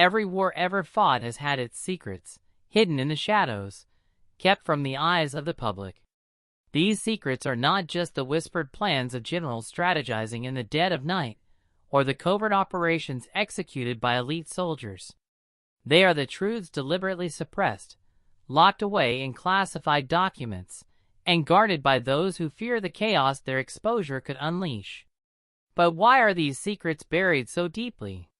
Every war ever fought has had its secrets, hidden in the shadows, kept from the eyes of the public. These secrets are not just the whispered plans of generals strategizing in the dead of night, or the covert operations executed by elite soldiers. They are the truths deliberately suppressed, locked away in classified documents, and guarded by those who fear the chaos their exposure could unleash. But why are these secrets buried so deeply?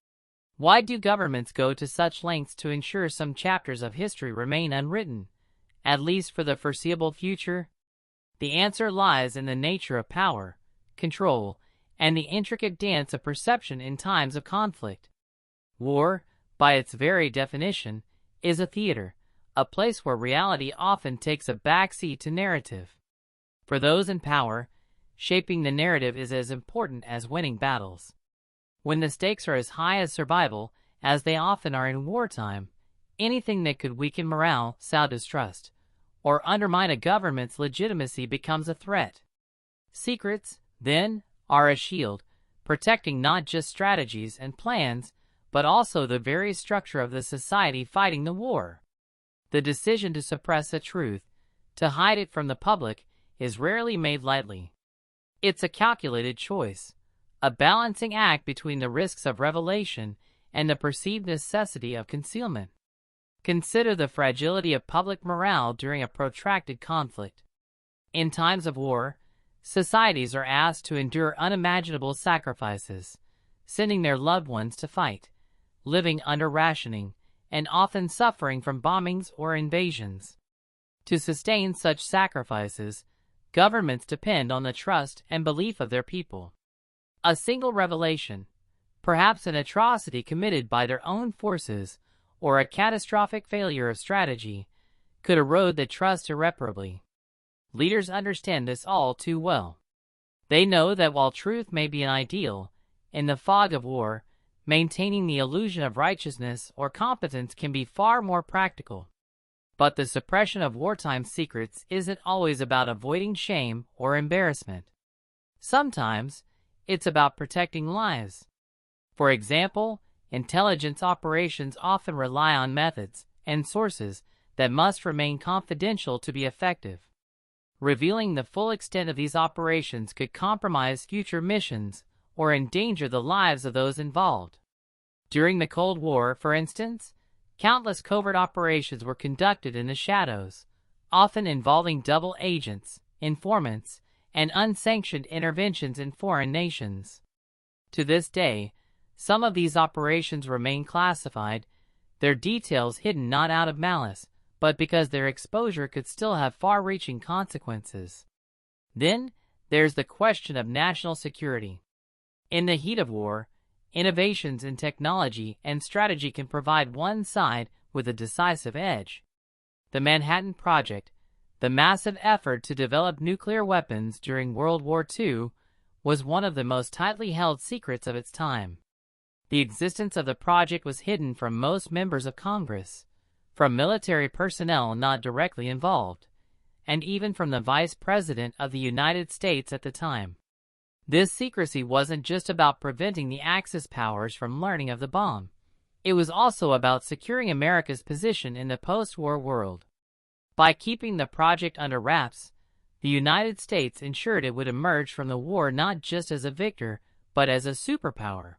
Why do governments go to such lengths to ensure some chapters of history remain unwritten, at least for the foreseeable future? The answer lies in the nature of power, control, and the intricate dance of perception in times of conflict. War, by its very definition, is a theater, a place where reality often takes a backseat to narrative. For those in power, shaping the narrative is as important as winning battles. When the stakes are as high as survival, as they often are in wartime, anything that could weaken morale, sow distrust, or undermine a government's legitimacy becomes a threat. Secrets, then, are a shield, protecting not just strategies and plans, but also the very structure of the society fighting the war. The decision to suppress a truth, to hide it from the public, is rarely made lightly. It's a calculated choice, a balancing act between the risks of revelation and the perceived necessity of concealment. Consider the fragility of public morale during a protracted conflict. In times of war, societies are asked to endure unimaginable sacrifices, sending their loved ones to fight, living under rationing, and often suffering from bombings or invasions. To sustain such sacrifices, governments depend on the trust and belief of their people. A single revelation, perhaps an atrocity committed by their own forces, or a catastrophic failure of strategy, could erode the trust irreparably. Leaders understand this all too well. They know that while truth may be an ideal, in the fog of war, maintaining the illusion of righteousness or competence can be far more practical. But the suppression of wartime secrets isn't always about avoiding shame or embarrassment. Sometimes, it's about protecting lives. For example, intelligence operations often rely on methods and sources that must remain confidential to be effective. Revealing the full extent of these operations could compromise future missions or endanger the lives of those involved. During the Cold War, for instance, countless covert operations were conducted in the shadows, often involving double agents, informants, and unsanctioned interventions in foreign nations. To this day, some of these operations remain classified, their details hidden not out of malice, but because their exposure could still have far-reaching consequences. Then, there's the question of national security. In the heat of war, innovations in technology and strategy can provide one side with a decisive edge. The Manhattan Project, the massive effort to develop nuclear weapons during World War II, was one of the most tightly held secrets of its time. The existence of the project was hidden from most members of Congress, from military personnel not directly involved, and even from the Vice President of the United States at the time. This secrecy wasn't just about preventing the Axis powers from learning of the bomb. It was also about securing America's position in the post-war world. By keeping the project under wraps, the United States ensured it would emerge from the war not just as a victor, but as a superpower.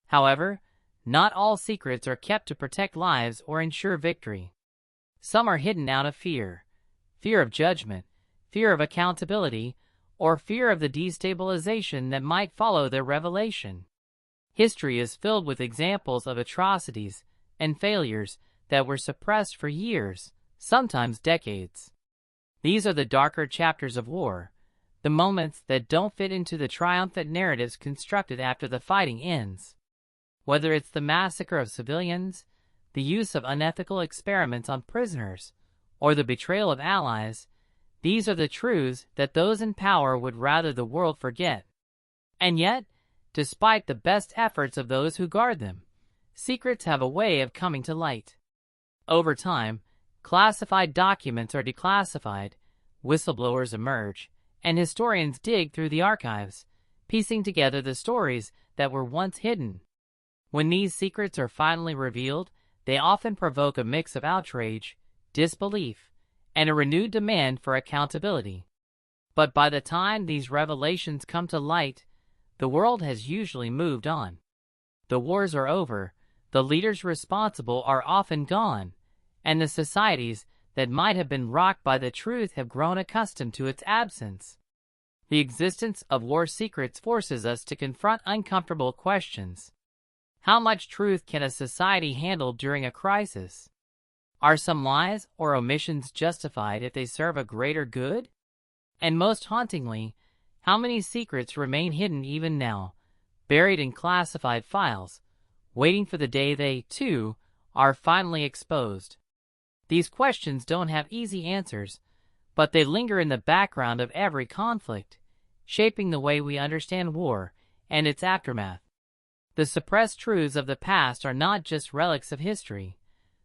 However, not all secrets are kept to protect lives or ensure victory. Some are hidden out of fear of judgment, fear of accountability, or fear of the destabilization that might follow their revelation. History is filled with examples of atrocities and failures that were suppressed for years, sometimes decades. These are the darker chapters of war, the moments that don't fit into the triumphant narratives constructed after the fighting ends. Whether it's the massacre of civilians, the use of unethical experiments on prisoners, or the betrayal of allies, these are the truths that those in power would rather the world forget. And yet, despite the best efforts of those who guard them, secrets have a way of coming to light. Over time, classified documents are declassified, whistleblowers emerge, and historians dig through the archives, piecing together the stories that were once hidden. When these secrets are finally revealed, they often provoke a mix of outrage, disbelief, and a renewed demand for accountability. But by the time these revelations come to light, the world has usually moved on. The wars are over, the leaders responsible are often gone, and the societies that might have been rocked by the truth have grown accustomed to its absence. The existence of war secrets forces us to confront uncomfortable questions. How much truth can a society handle during a crisis? Are some lies or omissions justified if they serve a greater good? And most hauntingly, how many secrets remain hidden even now, buried in classified files, waiting for the day they, too, are finally exposed? These questions don't have easy answers, but they linger in the background of every conflict, shaping the way we understand war and its aftermath. The suppressed truths of the past are not just relics of history.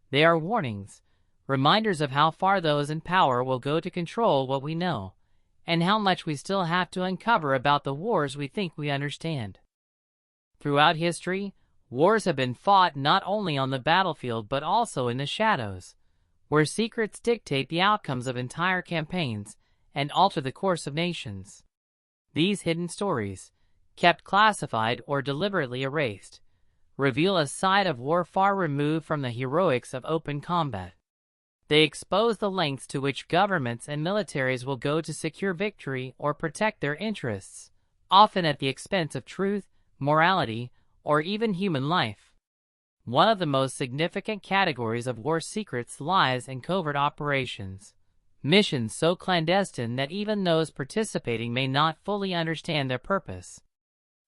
They are warnings, reminders of how far those in power will go to control what we know, and how much we still have to uncover about the wars we think we understand. Throughout history, wars have been fought not only on the battlefield but also in the shadows, where secrets dictate the outcomes of entire campaigns and alter the course of nations. These hidden stories, kept classified or deliberately erased, reveal a side of war far removed from the heroics of open combat. They expose the lengths to which governments and militaries will go to secure victory or protect their interests, often at the expense of truth, morality, or even human life. One of the most significant categories of war secrets lies in covert operations, missions so clandestine that even those participating may not fully understand their purpose.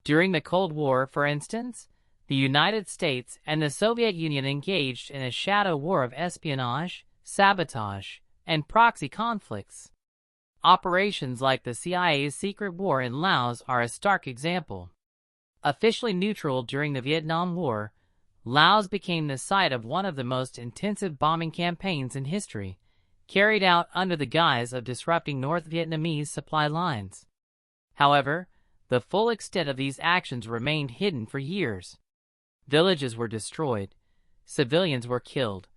During the Cold War, for instance, the United States and the Soviet Union engaged in a shadow war of espionage, sabotage, and proxy conflicts. Operations like the CIA's secret war in Laos are a stark example. Officially neutral during the Vietnam War, Laos became the site of one of the most intensive bombing campaigns in history, carried out under the guise of disrupting North Vietnamese supply lines. However, the full extent of these actions remained hidden for years. Villages were destroyed, civilians were killed,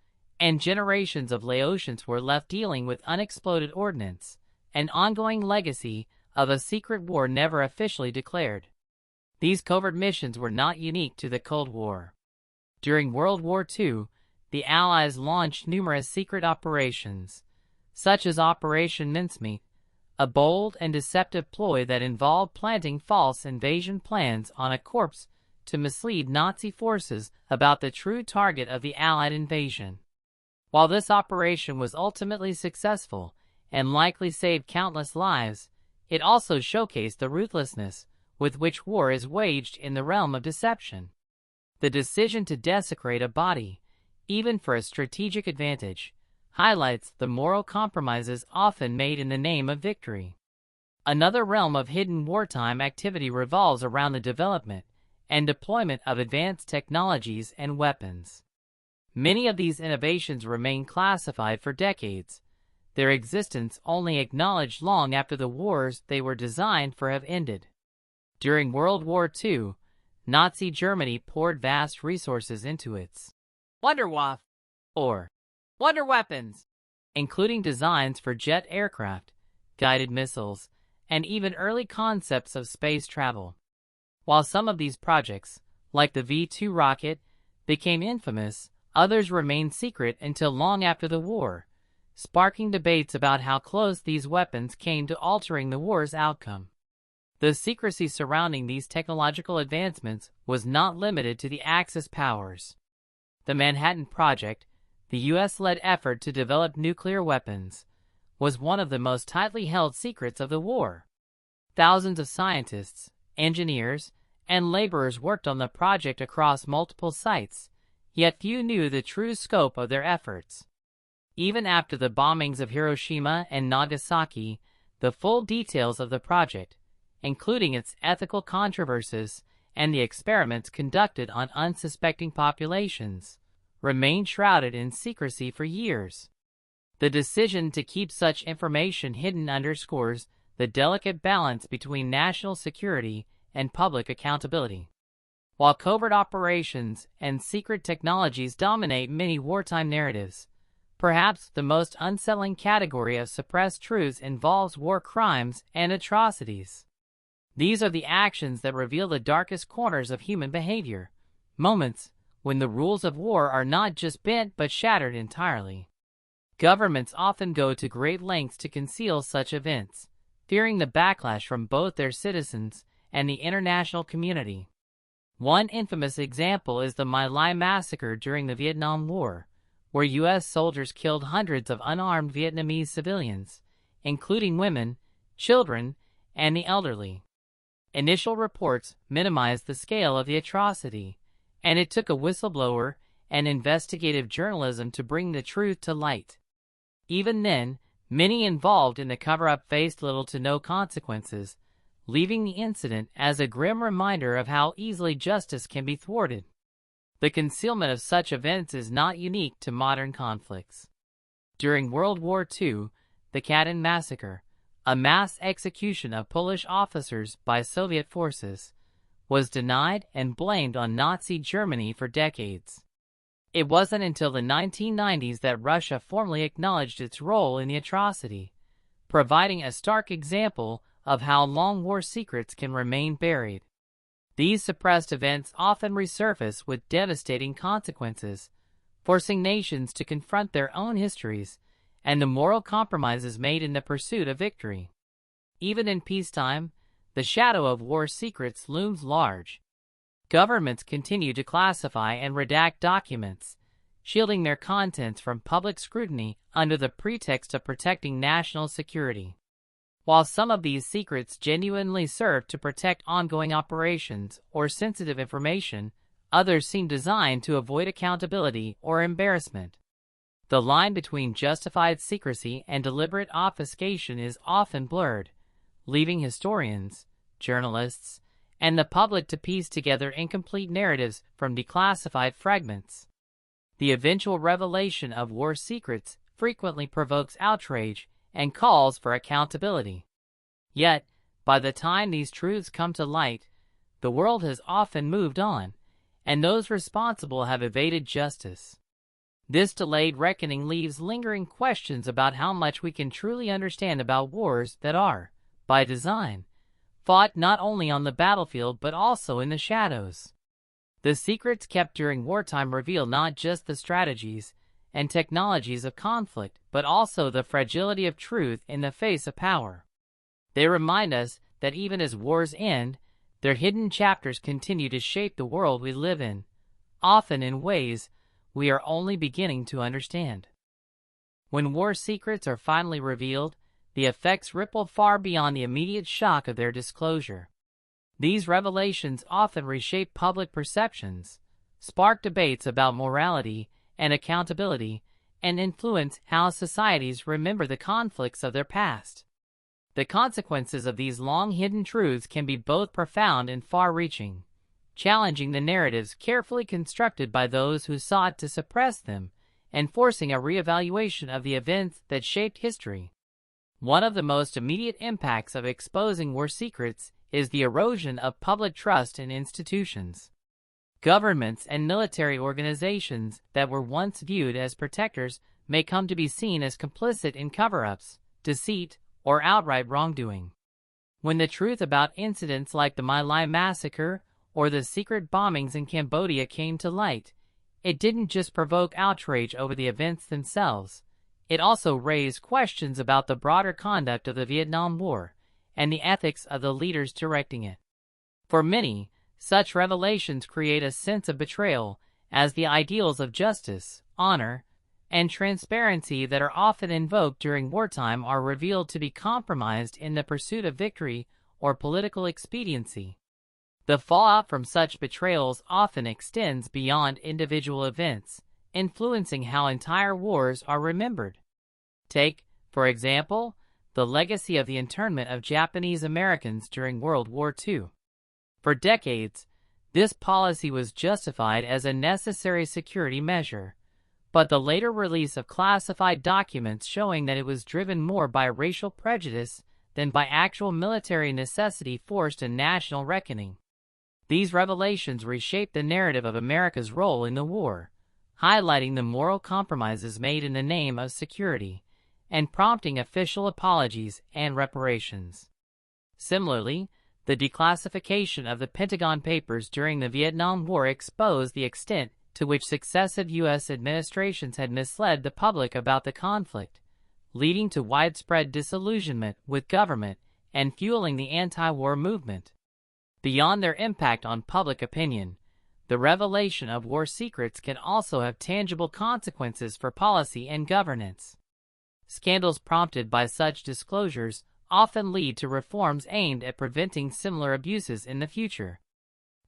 and generations of Laotians were left dealing with unexploded ordnance, an ongoing legacy of a secret war never officially declared. These covert missions were not unique to the Cold War. During World War II, the Allies launched numerous secret operations, such as Operation Mincemeat, a bold and deceptive ploy that involved planting false invasion plans on a corpse to mislead Nazi forces about the true target of the Allied invasion. While this operation was ultimately successful and likely saved countless lives, it also showcased the ruthlessness with which war is waged in the realm of deception. The decision to desecrate a body, even for a strategic advantage, highlights the moral compromises often made in the name of victory. Another realm of hidden wartime activity revolves around the development and deployment of advanced technologies and weapons. Many of these innovations remain classified for decades, their existence only acknowledged long after the wars they were designed for have ended. During World War II, Nazi Germany poured vast resources into its Wunderwaffe, or wonder weapons, including designs for jet aircraft, guided missiles, and even early concepts of space travel. While some of these projects, like the V-2 rocket, became infamous, others remained secret until long after the war, sparking debates about how close these weapons came to altering the war's outcome. The secrecy surrounding these technological advancements was not limited to the Axis powers. The Manhattan Project, the U.S.-led effort to develop nuclear weapons, was one of the most tightly held secrets of the war. Thousands of scientists, engineers, and laborers worked on the project across multiple sites, yet few knew the true scope of their efforts. Even after the bombings of Hiroshima and Nagasaki, the full details of the project, including its ethical controversies and the experiments conducted on unsuspecting populations, remained shrouded in secrecy for years. The decision to keep such information hidden underscores the delicate balance between national security and public accountability. While covert operations and secret technologies dominate many wartime narratives, perhaps the most unsettling category of suppressed truths involves war crimes and atrocities. These are the actions that reveal the darkest corners of human behavior, moments when the rules of war are not just bent but shattered entirely. Governments often go to great lengths to conceal such events, fearing the backlash from both their citizens and the international community. One infamous example is the My Lai massacre during the Vietnam War, where U.S. soldiers killed hundreds of unarmed Vietnamese civilians, including women, children, and the elderly. Initial reports minimized the scale of the atrocity, and it took a whistleblower and investigative journalism to bring the truth to light. Even then, many involved in the cover-up faced little to no consequences, leaving the incident as a grim reminder of how easily justice can be thwarted. The concealment of such events is not unique to modern conflicts. During World War II, the Katyn massacre, a mass execution of Polish officers by Soviet forces, was denied and blamed on Nazi Germany for decades. It wasn't until the 1990s that Russia formally acknowledged its role in the atrocity, providing a stark example of how long war secrets can remain buried. These suppressed events often resurface with devastating consequences, forcing nations to confront their own histories and the moral compromises made in the pursuit of victory. Even in peacetime, the shadow of war secrets looms large. Governments continue to classify and redact documents, shielding their contents from public scrutiny under the pretext of protecting national security. While some of these secrets genuinely serve to protect ongoing operations or sensitive information, others seem designed to avoid accountability or embarrassment. The line between justified secrecy and deliberate obfuscation is often blurred, leaving historians, journalists, and the public to piece together incomplete narratives from declassified fragments. The eventual revelation of war secrets frequently provokes outrage and calls for accountability. Yet, by the time these truths come to light, the world has often moved on, and those responsible have evaded justice. This delayed reckoning leaves lingering questions about how much we can truly understand about wars that are, by design, fought not only on the battlefield but also in the shadows. The secrets kept during wartime reveal not just the strategies and technologies of conflict, but also the fragility of truth in the face of power. They remind us that even as wars end, their hidden chapters continue to shape the world we live in, often in ways we are only beginning to understand. When war secrets are finally revealed, the effects ripple far beyond the immediate shock of their disclosure. These revelations often reshape public perceptions, spark debates about morality and accountability, and influence how societies remember the conflicts of their past. The consequences of these long-hidden truths can be both profound and far-reaching, challenging the narratives carefully constructed by those who sought to suppress them and forcing a reevaluation of the events that shaped history. One of the most immediate impacts of exposing war secrets is the erosion of public trust in institutions. Governments and military organizations that were once viewed as protectors may come to be seen as complicit in cover-ups, deceit, or outright wrongdoing. When the truth about incidents like the My Lai massacre or the secret bombings in Cambodia came to light, it didn't just provoke outrage over the events themselves. It also raised questions about the broader conduct of the Vietnam War and the ethics of the leaders directing it. For many, such revelations create a sense of betrayal, as the ideals of justice, honor, and transparency that are often invoked during wartime are revealed to be compromised in the pursuit of victory or political expediency. The fallout from such betrayals often extends beyond individual events, influencing how entire wars are remembered. Take, for example, the legacy of the internment of Japanese Americans during World War II. For decades, this policy was justified as a necessary security measure, but the later release of classified documents showing that it was driven more by racial prejudice than by actual military necessity forced a national reckoning. These revelations reshape the narrative of America's role in the war, highlighting the moral compromises made in the name of security, and prompting official apologies and reparations. Similarly, the declassification of the Pentagon Papers during the Vietnam War exposed the extent to which successive U.S. administrations had misled the public about the conflict, leading to widespread disillusionment with government and fueling the anti-war movement. Beyond their impact on public opinion, the revelation of war secrets can also have tangible consequences for policy and governance. Scandals prompted by such disclosures often lead to reforms aimed at preventing similar abuses in the future.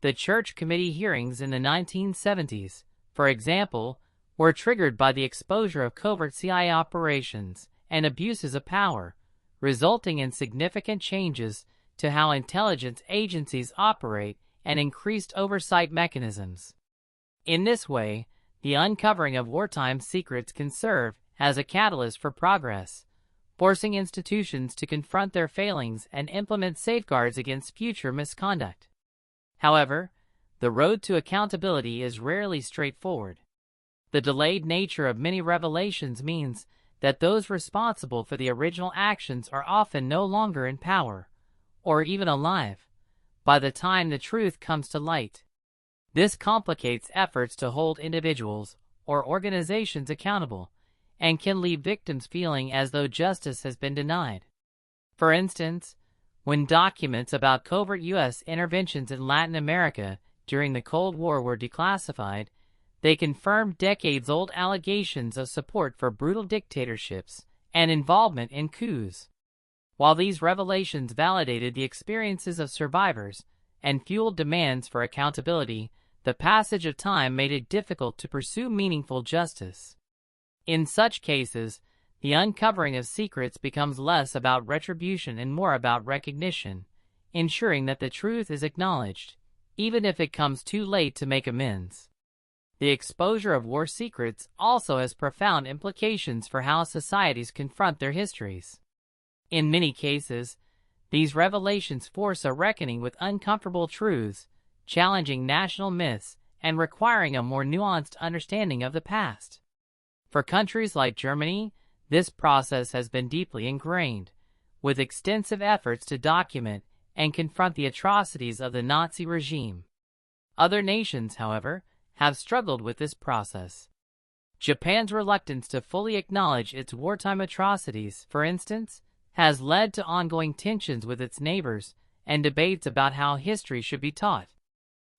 The Church Committee hearings in the 1970s, for example, were triggered by the exposure of covert CIA operations and abuses of power, resulting in significant changes to how intelligence agencies operate and increased oversight mechanisms. In this way, the uncovering of wartime secrets can serve as a catalyst for progress, forcing institutions to confront their failings and implement safeguards against future misconduct. However, the road to accountability is rarely straightforward. The delayed nature of many revelations means that those responsible for the original actions are often no longer in power, or even alive, by the time the truth comes to light. This complicates efforts to hold individuals or organizations accountable, and can leave victims feeling as though justice has been denied. For instance, when documents about covert U.S. interventions in Latin America during the Cold War were declassified, they confirmed decades-old allegations of support for brutal dictatorships and involvement in coups. While these revelations validated the experiences of survivors and fueled demands for accountability, the passage of time made it difficult to pursue meaningful justice. In such cases, the uncovering of secrets becomes less about retribution and more about recognition, ensuring that the truth is acknowledged, even if it comes too late to make amends. The exposure of war secrets also has profound implications for how societies confront their histories. In many cases, these revelations force a reckoning with uncomfortable truths, challenging national myths, and requiring a more nuanced understanding of the past. For countries like Germany, this process has been deeply ingrained, with extensive efforts to document and confront the atrocities of the Nazi regime. Other nations, however, have struggled with this process. Japan's reluctance to fully acknowledge its wartime atrocities, for instance, has led to ongoing tensions with its neighbors and debates about how history should be taught.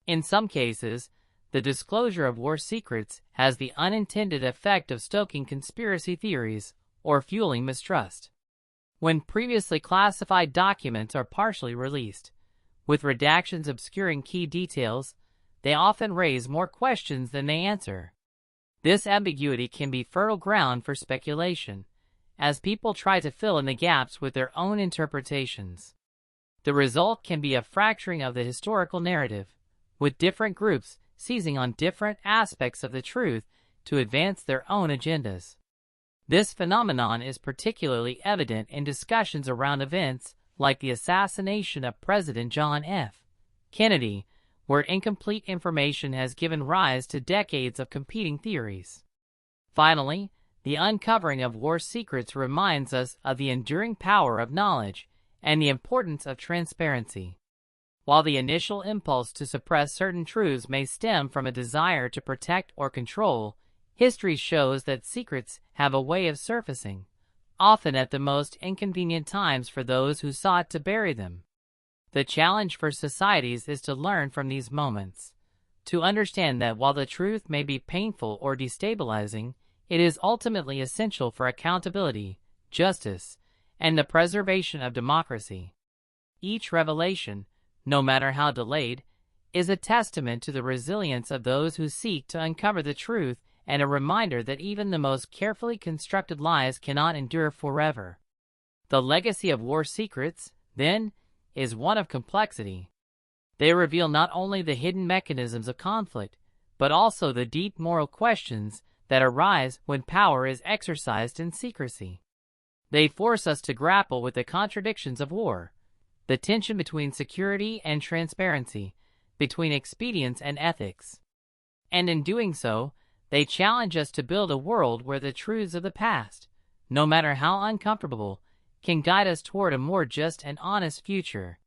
In some cases, the disclosure of war secrets has the unintended effect of stoking conspiracy theories or fueling mistrust. When previously classified documents are partially released, with redactions obscuring key details, they often raise more questions than they answer. This ambiguity can be fertile ground for speculation, as people try to fill in the gaps with their own interpretations. The result can be a fracturing of the historical narrative, with different groups seizing on different aspects of the truth to advance their own agendas. This phenomenon is particularly evident in discussions around events like the assassination of President John F. Kennedy, where incomplete information has given rise to decades of competing theories. Finally, the uncovering of war secrets reminds us of the enduring power of knowledge and the importance of transparency. While the initial impulse to suppress certain truths may stem from a desire to protect or control, history shows that secrets have a way of surfacing, often at the most inconvenient times for those who sought to bury them. The challenge for societies is to learn from these moments, to understand that while the truth may be painful or destabilizing, it is ultimately essential for accountability, justice, and the preservation of democracy. Each revelation, no matter how delayed, is a testament to the resilience of those who seek to uncover the truth and a reminder that even the most carefully constructed lies cannot endure forever. The legacy of war secrets, then, is one of complexity. They reveal not only the hidden mechanisms of conflict, but also the deep moral questions that arise when power is exercised in secrecy. They force us to grapple with the contradictions of war, the tension between security and transparency, between expedience and ethics. And in doing so, they challenge us to build a world where the truths of the past, no matter how uncomfortable, can guide us toward a more just and honest future.